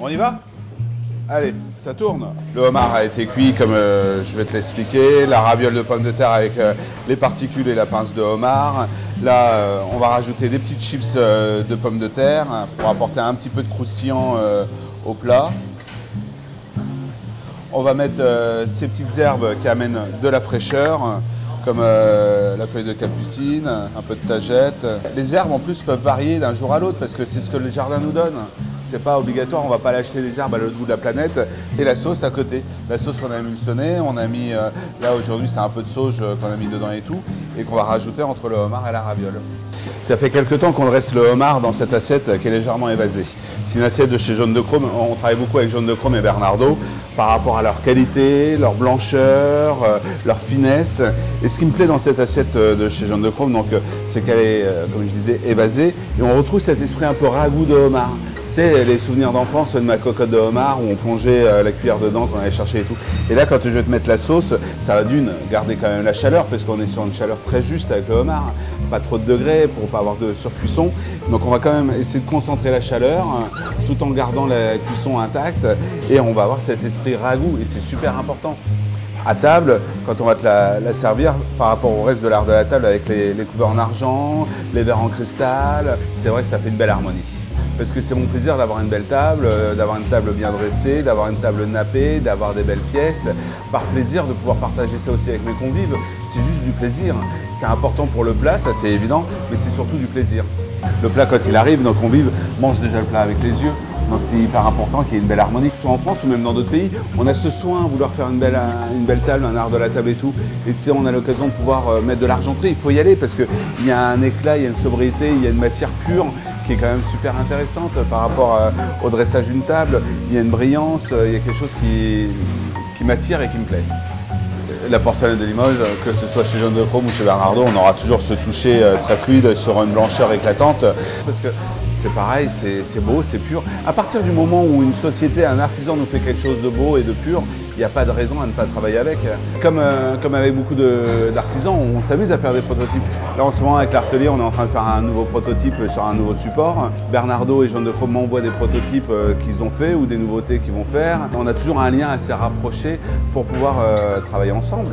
On y va? Allez, ça tourne. Le homard a été cuit comme je vais te l'expliquer. La raviole de pommes de terre avec les particules et la pince de homard. Là, on va rajouter des petites chips de pommes de terre pour apporter un petit peu de croustillant au plat. On va mettre ces petites herbes qui amènent de la fraîcheur, comme la feuille de capucine, un peu de tagette. Les herbes en plus peuvent varier d'un jour à l'autre parce que c'est ce que le jardin nous donne. C'est pas obligatoire, on va pas aller acheter des herbes à l'autre bout de la planète. Et la sauce à côté. La sauce qu'on a émulsionnée, on a mis, là aujourd'hui c'est un peu de sauge qu'on a mis dedans et tout, et qu'on va rajouter entre le homard et la raviole. Ça fait quelques temps qu'on reste le homard dans cette assiette qui est légèrement évasée. C'est une assiette de chez Jaune de Chrome. On travaille beaucoup avec Jaune de Chrome et Bernardo par rapport à leur qualité, leur blancheur, leur finesse. Et ce qui me plaît dans cette assiette de chez Jaune de Chrome, c'est qu'elle est, comme je disais, évasée. Et on retrouve cet esprit un peu ragoût de homard. Tu sais, les souvenirs d'enfance de ma cocotte de homard où on plongeait la cuillère dedans quand on allait chercher et tout. Et là, quand je vais te mettre la sauce, ça va d'une garder quand même la chaleur parce qu'on est sur une chaleur très juste avec le homard. Pas trop de degrés pour pas avoir de surcuisson. Donc on va quand même essayer de concentrer la chaleur tout en gardant la cuisson intacte. Et on va avoir cet esprit ragoût et c'est super important. À table, quand on va te la servir par rapport au reste de l'art de la table avec les couverts en argent, les verres en cristal, c'est vrai que ça fait une belle harmonie. Parce que c'est mon plaisir d'avoir une belle table, d'avoir une table bien dressée, d'avoir une table nappée, d'avoir des belles pièces. Par plaisir de pouvoir partager ça aussi avec mes convives, c'est juste du plaisir. C'est important pour le plat, ça c'est évident, mais c'est surtout du plaisir. Le plat quand il arrive, nos convives mangent déjà le plat avec les yeux. Donc c'est hyper important qu'il y ait une belle harmonie, que ce soit en France ou même dans d'autres pays. On a ce soin à vouloir faire une belle table, un art de la table et tout. Et si on a l'occasion de pouvoir mettre de l'argenterie, il faut y aller parce qu'il y a un éclat, il y a une sobriété, il y a une matière pure qui est quand même super intéressante par rapport au dressage d'une table. Il y a une brillance, il y a quelque chose qui m'attire et qui me plaît. La porcelaine de Limoges, que ce soit chez Jaune de Chrome ou chez Bernardo, on aura toujours ce toucher très fluide sur une blancheur éclatante. Parce que c'est pareil, c'est beau, c'est pur. À partir du moment où une société, un artisan nous fait quelque chose de beau et de pur, il n'y a pas de raison à ne pas travailler avec. Comme avec beaucoup d'artisans, on s'amuse à faire des prototypes. Là en ce moment avec l'Artelier, on est en train de faire un nouveau prototype sur un nouveau support. Bernardo et Jaune de Chrome m'envoient des prototypes qu'ils ont fait ou des nouveautés qu'ils vont faire. On a toujours un lien assez rapproché pour pouvoir travailler ensemble.